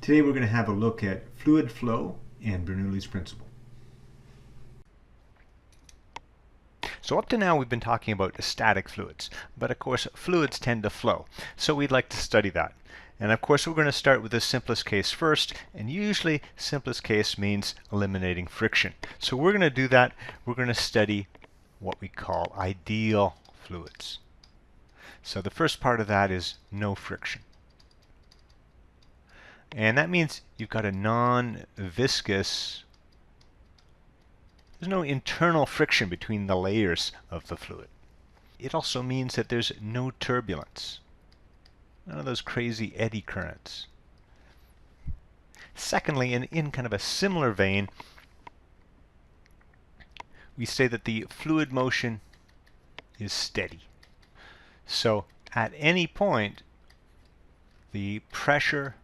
Today we're going to have a look at fluid flow and Bernoulli's principle. So up to now we've been talking about static fluids, but of course fluids tend to flow. So we'd like to study that. And of course we're going to start with the simplest case first, and usually simplest case means eliminating friction. So we're going to do that. We're going to study what we call ideal fluids. So the first part of that is no friction. And that means you've got a non-viscous, there's no internal friction between the layers of the fluid. It also means that there's no turbulence, none of those crazy eddy currents. Secondly, in kind of a similar vein, we say that the fluid motion is steady. So at any point, the pressure,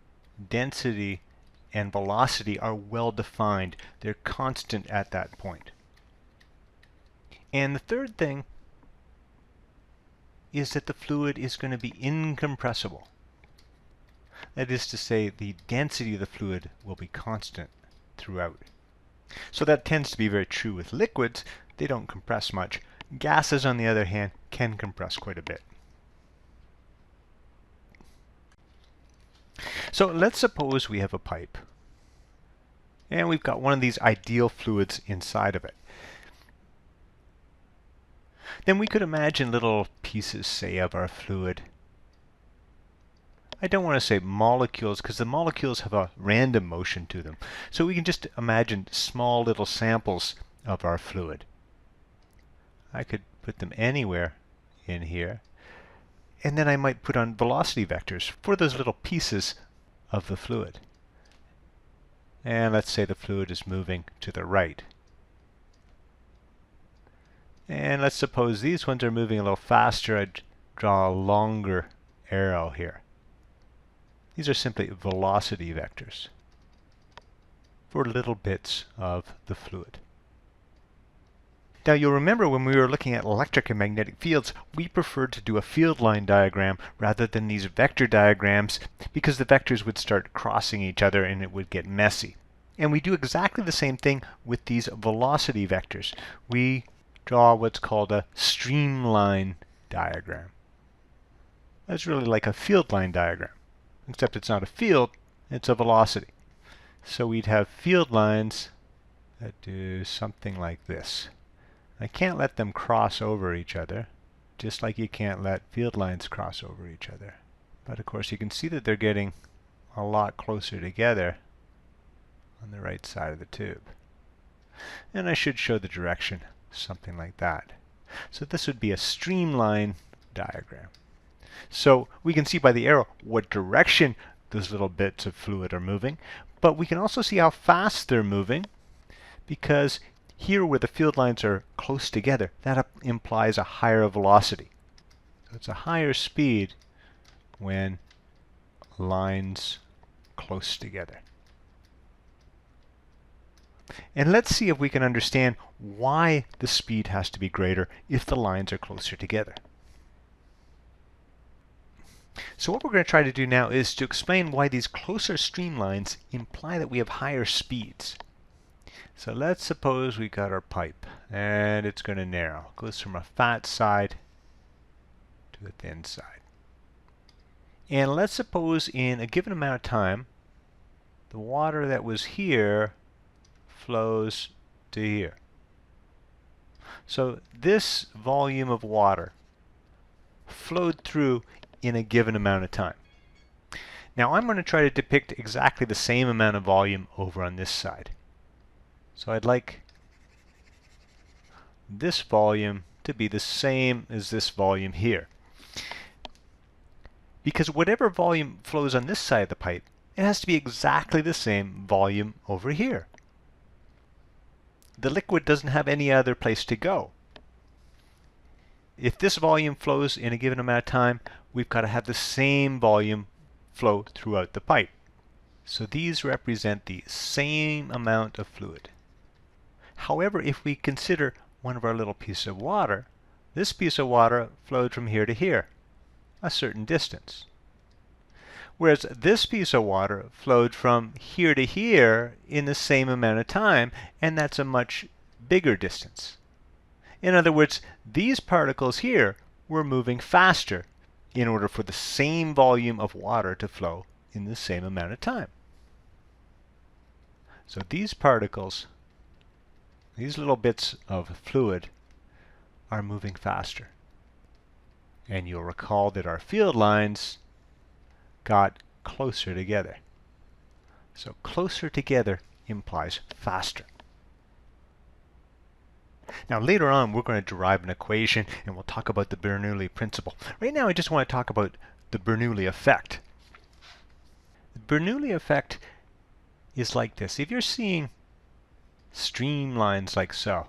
density, and velocity are well defined. They're constant at that point. And the third thing is that the fluid is going to be incompressible. That is to say, the density of the fluid will be constant throughout. So that tends to be very true with liquids. They don't compress much. Gases, on the other hand, can compress quite a bit. So let's suppose we have a pipe, and we've got one of these ideal fluids inside of it. Then we could imagine little pieces, say, of our fluid. I don't want to say molecules, because the molecules have a random motion to them. So we can just imagine small little samples of our fluid. I could put them anywhere in here. And then I might put on velocity vectors for those little pieces of the fluid. And let's say the fluid is moving to the right. And let's suppose these ones are moving a little faster. I'd draw a longer arrow here. These are simply velocity vectors for little bits of the fluid. Now you'll remember when we were looking at electric and magnetic fields, we preferred to do a field line diagram rather than these vector diagrams, because the vectors would start crossing each other and it would get messy. And we do exactly the same thing with these velocity vectors. We draw what's called a streamline diagram. That's really like a field line diagram, except it's not a field, it's a velocity. So we'd have field lines that do something like this. I can't let them cross over each other, just like you can't let field lines cross over each other. But of course you can see that they're getting a lot closer together on the right side of the tube. And I should show the direction, something like that. So this would be a streamline diagram. So we can see by the arrow what direction those little bits of fluid are moving, but we can also see how fast they're moving, because here where the field lines are close together, that implies a higher velocity. So it's a higher speed when lines close together. And let's see if we can understand why the speed has to be greater if the lines are closer together. So what we're going to try to do now is to explain why these closer streamlines imply that we have higher speeds. So let's suppose we got our pipe and it's going to narrow. It goes from a fat side to a thin side. And let's suppose in a given amount of time, the water that was here flows to here. So this volume of water flowed through in a given amount of time. Now I'm going to try to depict exactly the same amount of volume over on this side. So I'd like this volume to be the same as this volume here. Because whatever volume flows on this side of the pipe, it has to be exactly the same volume over here. The liquid doesn't have any other place to go. If this volume flows in a given amount of time, we've got to have the same volume flow throughout the pipe. So these represent the same amount of fluid. However, if we consider one of our little pieces of water, this piece of water flowed from here to here, a certain distance. Whereas this piece of water flowed from here to here in the same amount of time, and that's a much bigger distance. In other words, these particles here were moving faster in order for the same volume of water to flow in the same amount of time. So these particles, these little bits of fluid, are moving faster. And you'll recall that our field lines got closer together. So closer together implies faster. Now later on we're going to derive an equation and we'll talk about the Bernoulli principle. Right now I just want to talk about the Bernoulli effect. The Bernoulli effect is like this. If you're seeing streamlines like so,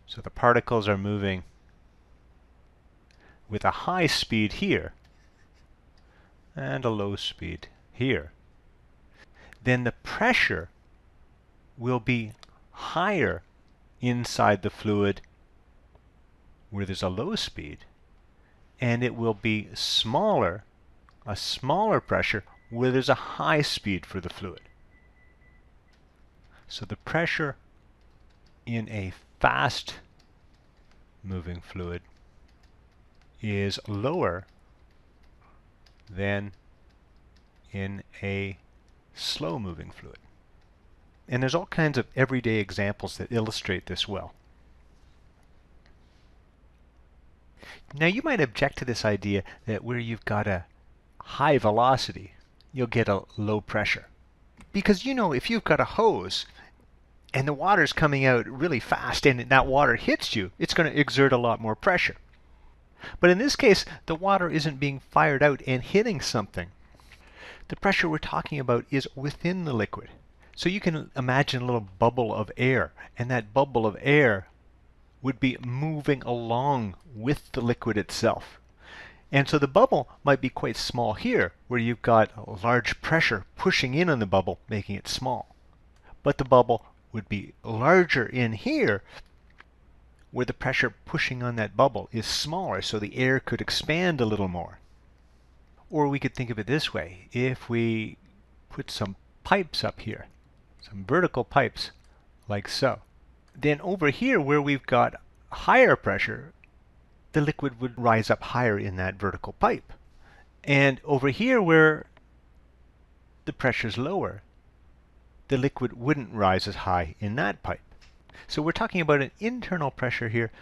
so the particles are moving with a high speed here and a low speed here, then the pressure will be higher inside the fluid where there's a low speed, and it will be smaller, a smaller pressure where there's a high speed for the fluid. So the pressure in a fast moving fluid is lower than in a slow moving fluid. And there's all kinds of everyday examples that illustrate this well. Now you might object to this idea that where you've got a high velocity, you'll get a low pressure. Because you know, if you've got a hose and the water's coming out really fast and that water hits you, it's going to exert a lot more pressure. But in this case, the water isn't being fired out and hitting something. The pressure we're talking about is within the liquid. So you can imagine a little bubble of air, and that bubble of air would be moving along with the liquid itself. And so the bubble might be quite small here, where you've got a large pressure pushing in on the bubble, making it small. But the bubble would be larger in here, where the pressure pushing on that bubble is smaller, so the air could expand a little more. Or we could think of it this way. If we put some pipes up here, some vertical pipes like so, then over here where we've got higher pressure, the liquid would rise up higher in that vertical pipe. And over here where the pressure is lower, the liquid wouldn't rise as high in that pipe. So we're talking about an internal pressure here.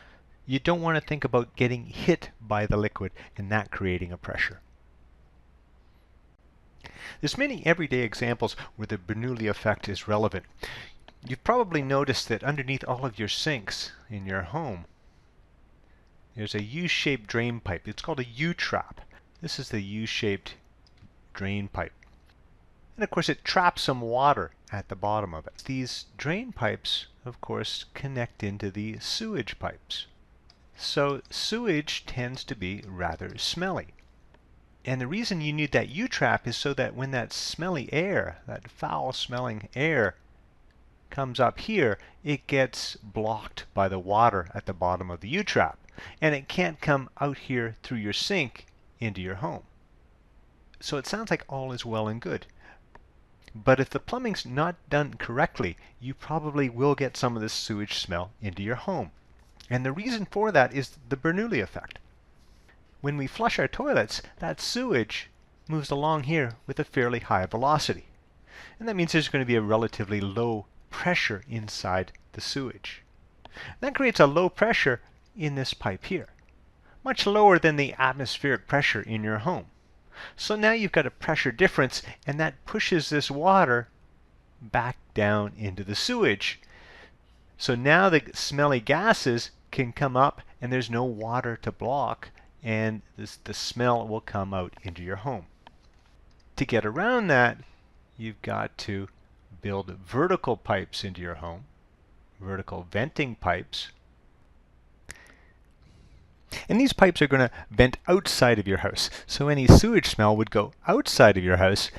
You don't want to think about getting hit by the liquid and that creating a pressure. There's many everyday examples where the Bernoulli effect is relevant. You've probably noticed that underneath all of your sinks in your home, there's a U-shaped drain pipe. It's called a U-trap. This is the U-shaped drain pipe. And of course it traps some water at the bottom of it. These drain pipes, of course, connect into the sewage pipes. So sewage tends to be rather smelly. And the reason you need that U-trap is so that when that smelly air, that foul-smelling air, comes up here, it gets blocked by the water at the bottom of the U-trap. And it can't come out here through your sink into your home. So it sounds like all is well and good. But if the plumbing's not done correctly, you probably will get some of this sewage smell into your home. And the reason for that is the Bernoulli effect. When we flush our toilets, that sewage moves along here with a fairly high velocity. And that means there's going to be a relatively low pressure inside the sewage. That creates a low pressure in this pipe here, much lower than the atmospheric pressure in your home. So now you've got a pressure difference, and that pushes this water back down into the sewage. So now the smelly gases can come up and there's no water to block, and the smell will come out into your home. To get around that, you've got to build vertical pipes into your home, vertical venting pipes. And these pipes are going to vent outside of your house. So any sewage smell would go outside of your house.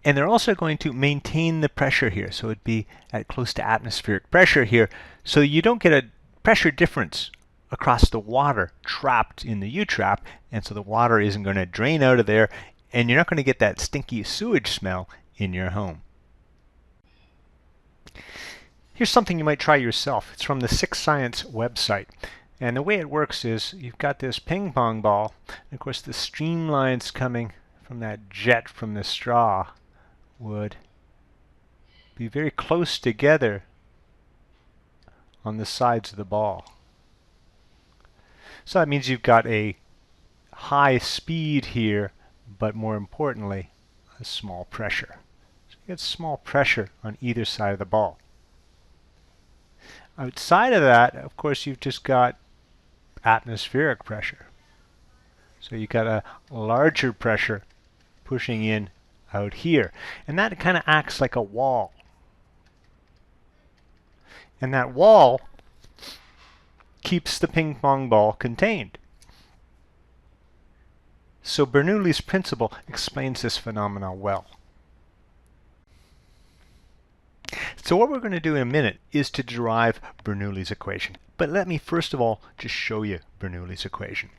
And they're also going to maintain the pressure here. So it'd be at close to atmospheric pressure here. So you don't get a pressure difference across the water trapped in the U-trap. And so the water isn't going to drain out of there and you're not going to get that stinky sewage smell in your home. Here's something you might try yourself. It's from the Six Science website. And the way it works is you've got this ping pong ball, and of course the streamlines coming from that jet from the straw would be very close together on the sides of the ball. So that means you've got a high speed here, but more importantly, a small pressure. So you get small pressure on either side of the ball. Outside of that, of course, you've just got atmospheric pressure. So you've got a larger pressure pushing in out here. And that kind of acts like a wall. And that wall keeps the ping pong ball contained. So Bernoulli's principle explains this phenomenon well. So what we're going to do in a minute is to derive Bernoulli's equation. But let me first of all just show you Bernoulli's equation.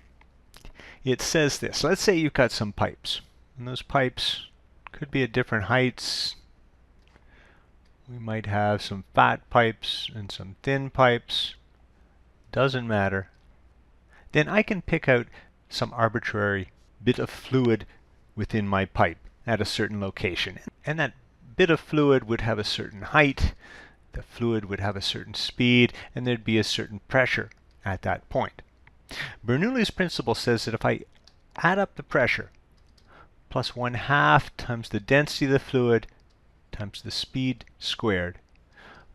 It says this. Let's say you've got some pipes. And those pipes could be at different heights. We might have some fat pipes and some thin pipes. Doesn't matter. Then I can pick out some arbitrary bit of fluid within my pipe at a certain location. And that bit of fluid would have a certain height, the fluid would have a certain speed, and there'd be a certain pressure at that point. Bernoulli's principle says that if I add up the pressure plus 1/2 times the density of the fluid times the speed squared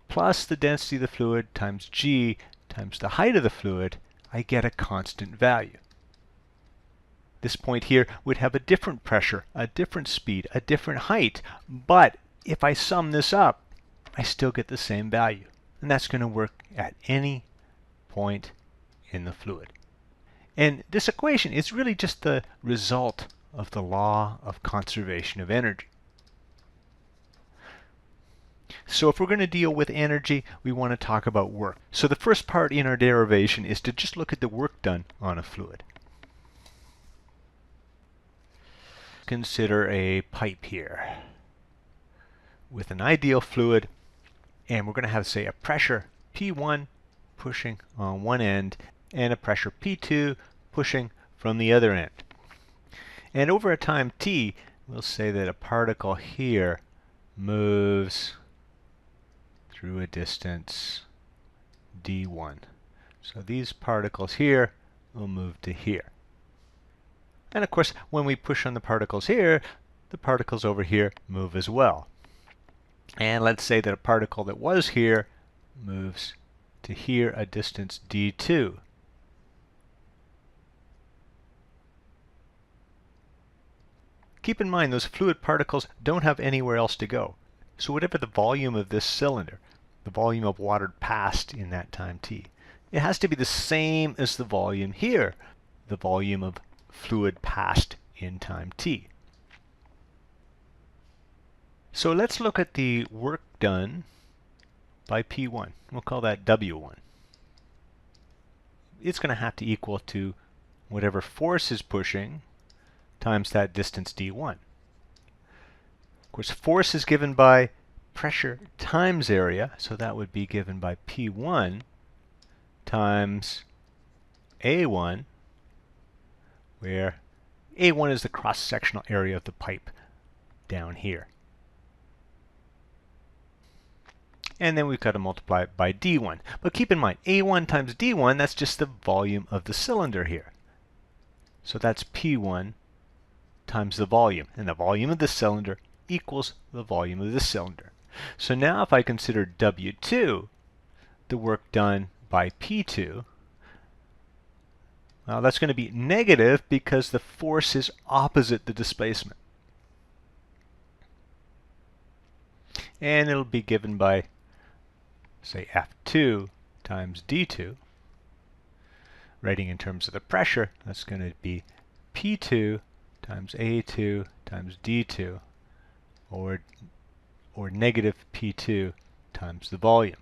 plus the density of the fluid times g times the height of the fluid, I get a constant value. This point here would have a different pressure, a different speed, a different height, but if I sum this up, I still get the same value. And that's going to work at any point in the fluid. And this equation is really just the result of the law of conservation of energy. So if we're going to deal with energy, we want to talk about work. So the first part in our derivation is to just look at the work done on a fluid. Consider a pipe here with an ideal fluid, and we're going to have, say, a pressure P1 pushing on one end and a pressure P2 pushing from the other end. And over a time t, we'll say that a particle here moves through a distance d1. So these particles here will move to here. And of course, when we push on the particles here, the particles over here move as well. And let's say that a particle that was here moves to here a distance d2. Keep in mind those fluid particles don't have anywhere else to go. So whatever the volume of this cylinder, the volume of water passed in that time t, it has to be the same as the volume here, the volume of fluid passed in time t. So let's look at the work done by P1. We'll call that W1. It's going to have to equal to whatever force is pushing times that distance d1. Of course, force is given by pressure times area, so that would be given by P1 times A1, where A1 is the cross-sectional area of the pipe down here. And then we've got to multiply it by d1. But keep in mind, A1 times d1, that's just the volume of the cylinder here. So that's P1 times the volume. And the volume of the cylinder equals the volume of the cylinder. So now if I consider W2, the work done by P2, well, that's going to be negative because the force is opposite the displacement. And it'll be given by, say, F2 times D2. Writing in terms of the pressure, that's going to be P2 times A2 times D2, or negative P2 times the volume.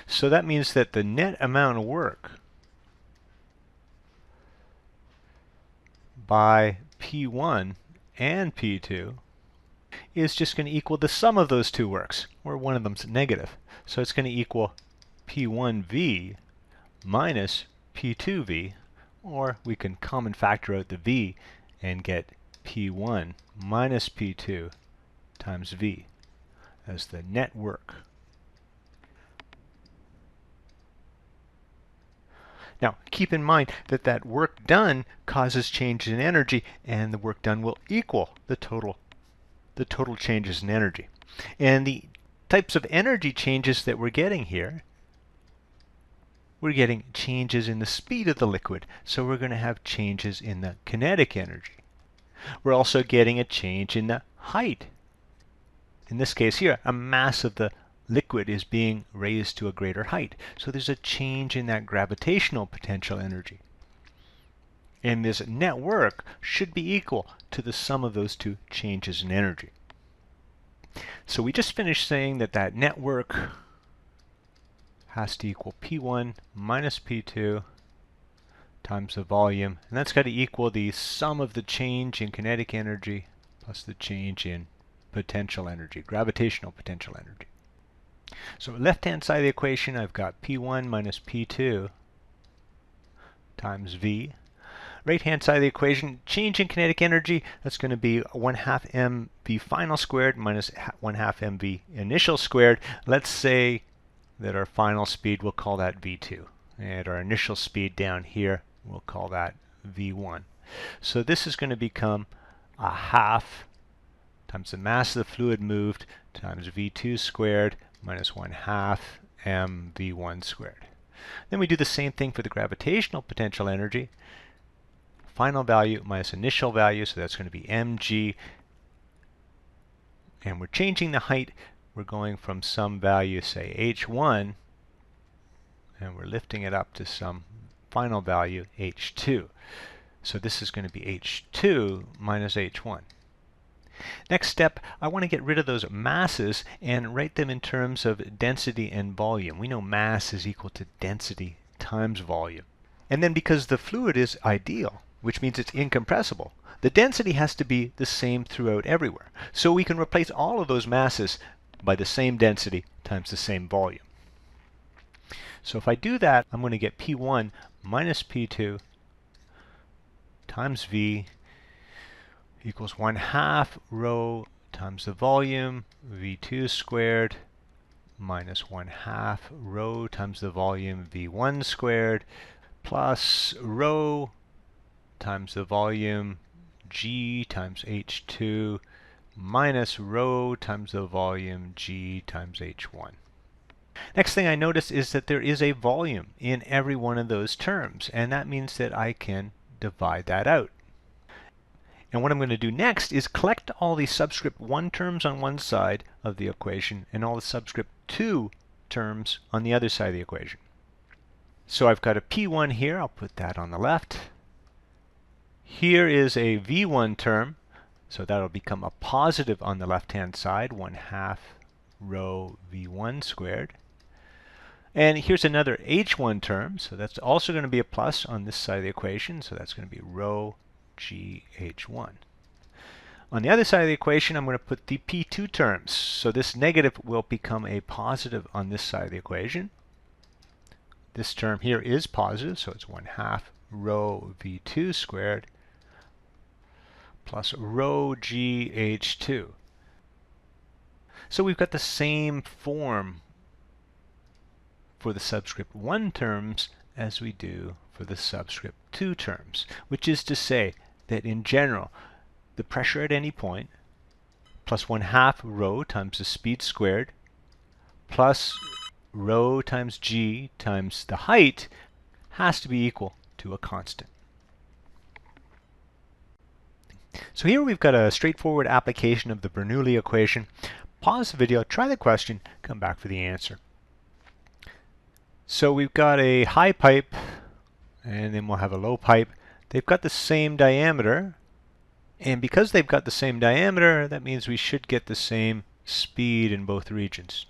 So that means that the net amount of work by P1 and P2 is just going to equal the sum of those two works, where one of them's negative. So it's going to equal P1V minus P2V, or we can common factor out the V and get P1 minus P2 times V as the net work. Now, keep in mind that that work done causes changes in energy, and the work done will equal the total changes in energy. And the types of energy changes that we're getting here, we're getting changes in the speed of the liquid, so we're going to have changes in the kinetic energy. We're also getting a change in the height. In this case here, a mass of the liquid is being raised to a greater height. So there's a change in that gravitational potential energy. And this net work should be equal to the sum of those two changes in energy. So we just finished saying that that net work has to equal P1 minus P2 times the volume. And that's got to equal the sum of the change in kinetic energy plus the change in potential energy, gravitational potential energy. So left-hand side of the equation, I've got P1 minus P2 times V. Right-hand side of the equation, change in kinetic energy, that's going to be 1/2 mv final squared minus 1/2 mv initial squared. Let's say that our final speed, we'll call that V2. And our initial speed down here, we'll call that V1. So this is going to become a half times the mass of the fluid moved times V2 squared minus 1/2 mv1 squared. Then we do the same thing for the gravitational potential energy. Final value minus initial value, so that's going to be mg. And we're changing the height. We're going from some value, say h1, and we're lifting it up to some final value, h2. So this is going to be h2 minus h1. Next step, I want to get rid of those masses and write them in terms of density and volume. We know mass is equal to density times volume. And then because the fluid is ideal, which means it's incompressible, the density has to be the same throughout everywhere. So we can replace all of those masses by the same density times the same volume. So if I do that, I'm going to get P1 minus P2 times V equals 1/2 rho times the volume V2 squared minus 1/2 rho times the volume V1 squared plus rho times the volume G times H2 minus rho times the volume G times H1. Next thing I notice is that there is a volume in every one of those terms, and that means that I can divide that out. And what I'm going to do next is collect all the subscript 1 terms on one side of the equation and all the subscript 2 terms on the other side of the equation. So I've got a P1 here. I'll put that on the left. Here is a V1 term, so that'll become a positive on the left-hand side, 1/2 rho V1 squared. And here's another H1 term, so that's also going to be a plus on this side of the equation, so that's going to be rho GH1. On the other side of the equation, I'm going to put the P2 terms. So this negative will become a positive on this side of the equation. This term here is positive, so it's 1/2 rho V2 squared plus rho GH2. So we've got the same form for the subscript 1 terms as we do for the subscript 2 terms, which is to say that in general, the pressure at any point plus 1/2 rho times the speed squared plus rho times g times the height has to be equal to a constant. So here we've got a straightforward application of the Bernoulli equation. Pause the video, try the question, come back for the answer. So we've got a high pipe, and then we'll have a low pipe. They've got the same diameter, and because they've got the same diameter, that means we should get the same speed in both regions.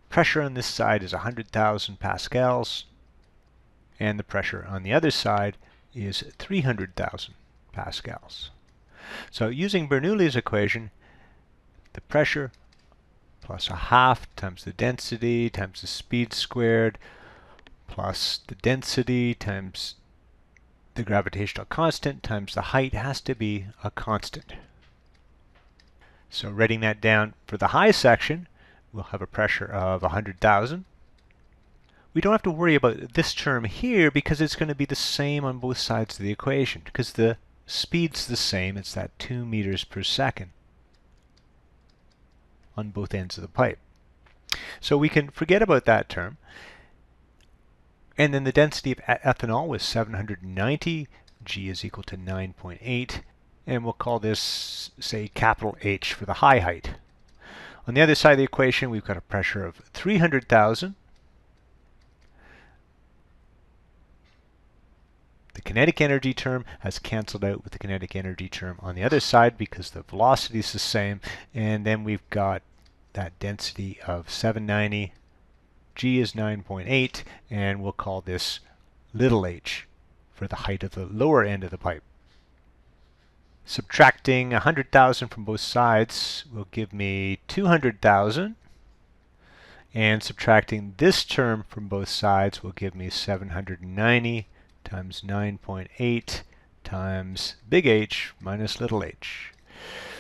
Pressure on this side is 100,000 pascals, and the pressure on the other side is 300,000 pascals. So using Bernoulli's equation, the pressure plus a half times the density times the speed squared plus the density times the gravitational constant times the height has to be a constant. So writing that down for the high section, we'll have a pressure of 100,000. We don't have to worry about this term here because it's going to be the same on both sides of the equation because the speed's the same. It's that 2 meters per second on both ends of the pipe. So we can forget about that term. And then the density of ethanol was 790. G is equal to 9.8. And we'll call this, say, capital H for the high height. On the other side of the equation, we've got a pressure of 300,000. The kinetic energy term has cancelled out with the kinetic energy term on the other side because the velocity is the same. And then we've got that density of 790. G is 9.8, and we'll call this little h for the height of the lower end of the pipe. Subtracting 100,000 from both sides will give me 200,000. And subtracting this term from both sides will give me 790 times 9.8 times big H minus little h.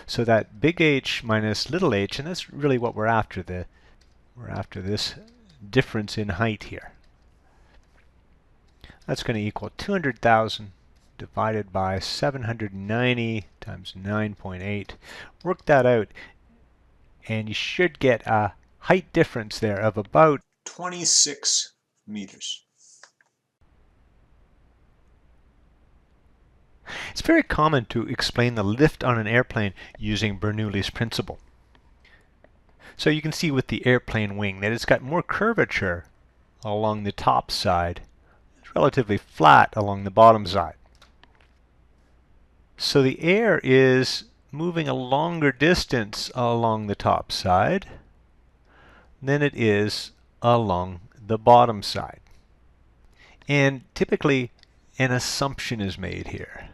So that big H minus little h, and that's really what we're after. We're after this difference in height here. That's going to equal 200,000 divided by 790 times 9.8. Work that out, and you should get a height difference there of about 26 meters. It's very common to explain the lift on an airplane using Bernoulli's principle. So you can see with the airplane wing that it's got more curvature along the top side. It's relatively flat along the bottom side. So the air is moving a longer distance along the top side than it is along the bottom side. And typically an assumption is made here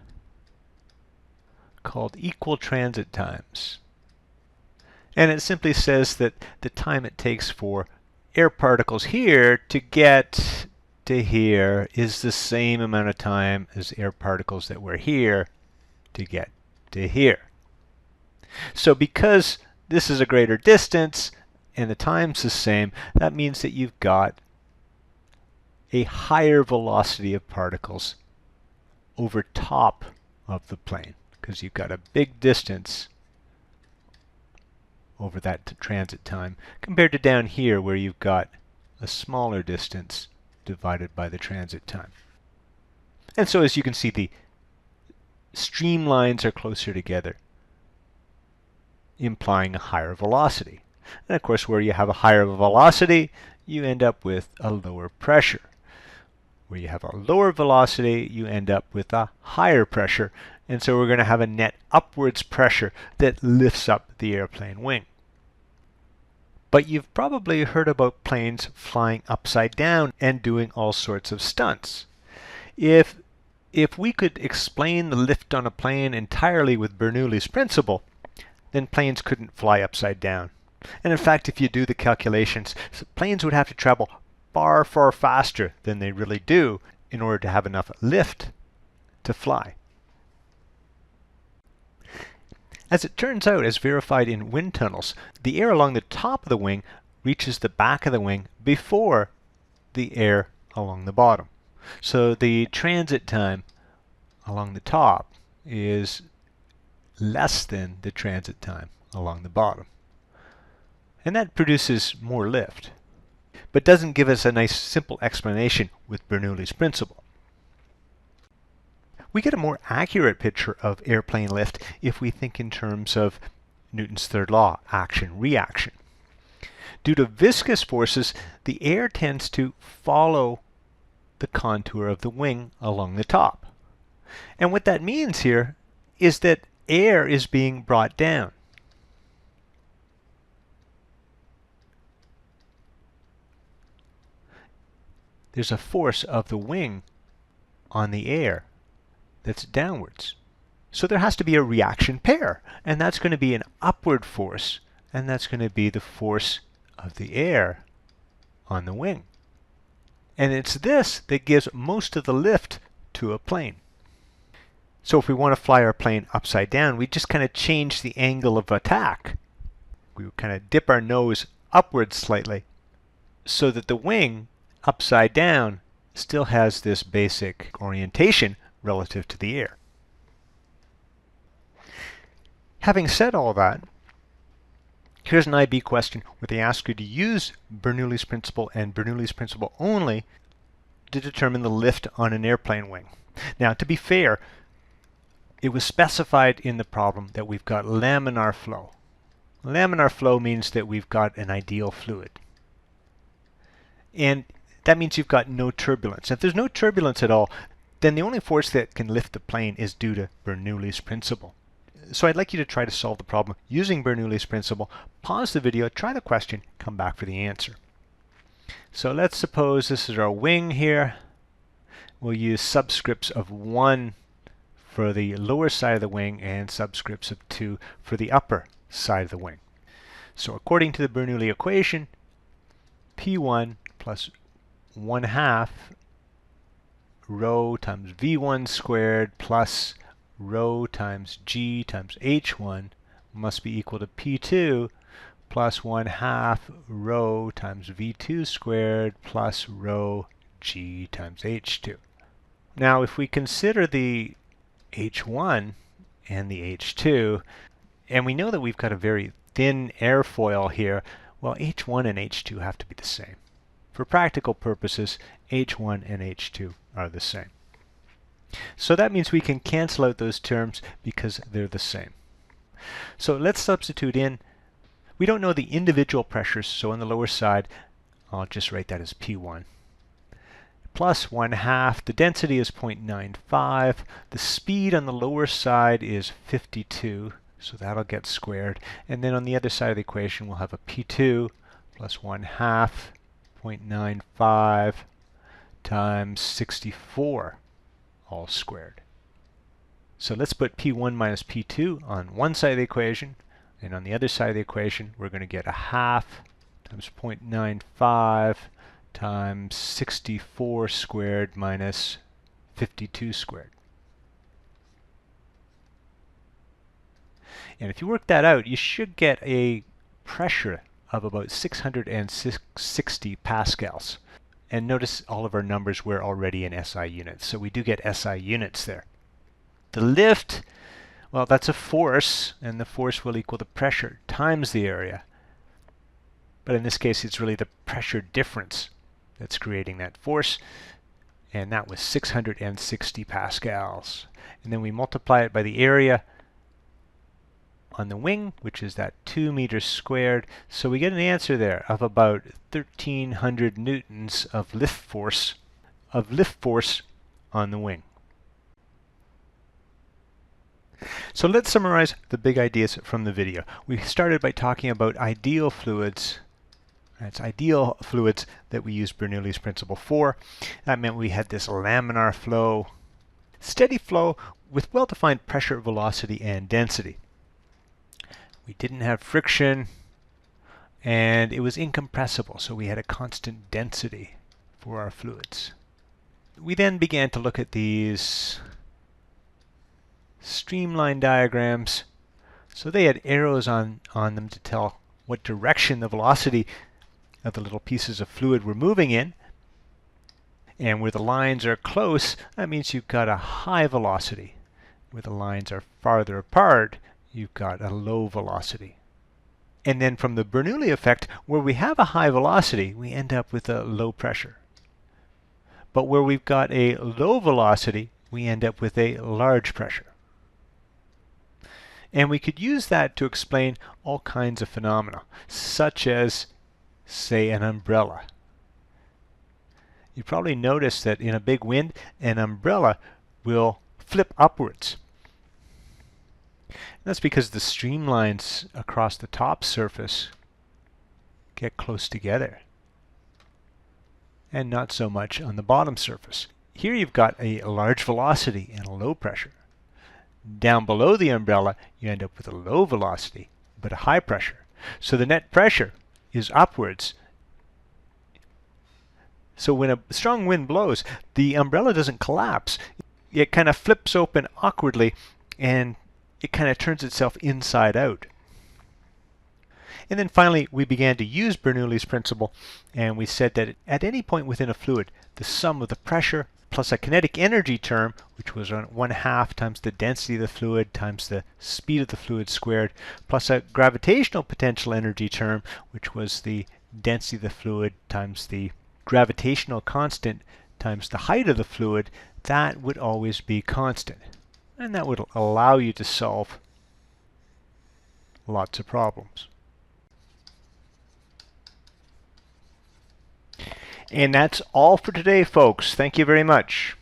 called equal transit times. And it simply says that the time it takes for air particles here to get to here is the same amount of time as air particles that were here to get to here. So because this is a greater distance and the time's the same, that means that you've got a higher velocity of particles over top of the plane because you've got a big distance over that transit time compared to down here where you've got a smaller distance divided by the transit time. And so as you can see, the streamlines are closer together, implying a higher velocity. And of course, where you have a higher velocity, you end up with a lower pressure. Where you have a lower velocity, you end up with a higher pressure. And so we're going to have a net upwards pressure that lifts up the airplane wing. But you've probably heard about planes flying upside down and doing all sorts of stunts. If we could explain the lift on a plane entirely with Bernoulli's principle, then planes couldn't fly upside down. And in fact, if you do the calculations, planes would have to travel far, far faster than they really do in order to have enough lift to fly. As it turns out, as verified in wind tunnels, the air along the top of the wing reaches the back of the wing before the air along the bottom. So the transit time along the top is less than the transit time along the bottom. And that produces more lift, but doesn't give us a nice simple explanation with Bernoulli's principle. We get a more accurate picture of airplane lift if we think in terms of Newton's third law, action-reaction. Due to viscous forces, the air tends to follow the contour of the wing along the top. And what that means here is that air is being brought down. There's a force of the wing on the air that's downwards. So there has to be a reaction pair, and that's going to be an upward force, and that's going to be the force of the air on the wing. And it's this that gives most of the lift to a plane. So if we want to fly our plane upside down, we just kind of change the angle of attack. We would kind of dip our nose upwards slightly so that the wing upside down still has this basic orientation relative to the air. Having said all that, here's an IB question where they ask you to use Bernoulli's principle and Bernoulli's principle only to determine the lift on an airplane wing. Now, to be fair, it was specified in the problem that we've got laminar flow. Laminar flow means that we've got an ideal fluid. And that means you've got no turbulence. If there's no turbulence at all, then the only force that can lift the plane is due to Bernoulli's principle. So I'd like you to try to solve the problem using Bernoulli's principle. Pause the video, try the question, come back for the answer. So let's suppose this is our wing here. We'll use subscripts of 1 for the lower side of the wing and subscripts of 2 for the upper side of the wing. So according to the Bernoulli equation, P1 plus 1/2 rho times V1 squared plus rho times G times H1 must be equal to P2 plus 1/2 rho times V2 squared plus rho G times H2. Now if we consider the H1 and the H2, and we know that we've got a very thin airfoil here, well, H1 and H2 have to be the same. For practical purposes, H1 and H2 are the same. So that means we can cancel out those terms because they're the same. So let's substitute in. We don't know the individual pressures, so on the lower side, I'll just write that as P1. Plus 1/2, the density is 0.95, the speed on the lower side is 52, so that'll get squared. And then on the other side of the equation, we'll have a P2 plus 1/2, 0.95 times 64, all squared. So let's put P1 minus P2 on one side of the equation, and on the other side of the equation, we're going to get 1/2 times 0.95 times 64 squared minus 52 squared. And if you work that out, you should get a pressure of about 660 pascals. And notice all of our numbers were already in SI units, so we do get SI units there. The lift, well, that's a force, and the force will equal the pressure times the area. But in this case, it's really the pressure difference that's creating that force, and that was 660 pascals. And then we multiply it by the area on the wing, which is that 2 meters squared. So we get an answer there of about 1,300 newtons of lift force on the wing. So let's summarize the big ideas from the video. We started by talking about ideal fluids. It's ideal fluids that we use Bernoulli's principle for. That meant we had this laminar flow, steady flow with well-defined pressure, velocity, and density. We didn't have friction, and it was incompressible, so we had a constant density for our fluids. We then began to look at these streamline diagrams. So they had arrows on them to tell what direction the velocity of the little pieces of fluid were moving in. And where the lines are close, that means you've got a high velocity. Where the lines are farther apart, you've got a low velocity. And then from the Bernoulli effect, where we have a high velocity, we end up with a low pressure. But where we've got a low velocity, we end up with a large pressure. And we could use that to explain all kinds of phenomena, such as, say, an umbrella. You probably noticed that in a big wind, an umbrella will flip upwards. That's because the streamlines across the top surface get close together, and not so much on the bottom surface. Here you've got a large velocity and a low pressure. down below the umbrella, you end up with a low velocity, but a high pressure. So the net pressure is upwards. So when a strong wind blows, the umbrella doesn't collapse. It kind of flips open awkwardly, and it kind of turns itself inside out. And then finally, we began to use Bernoulli's principle, and we said that at any point within a fluid, the sum of the pressure plus a kinetic energy term, which was 1/2 times the density of the fluid times the speed of the fluid squared, plus a gravitational potential energy term, which was the density of the fluid times the gravitational constant times the height of the fluid, that would always be constant. And that would allow you to solve lots of problems. And that's all for today, folks. Thank you very much.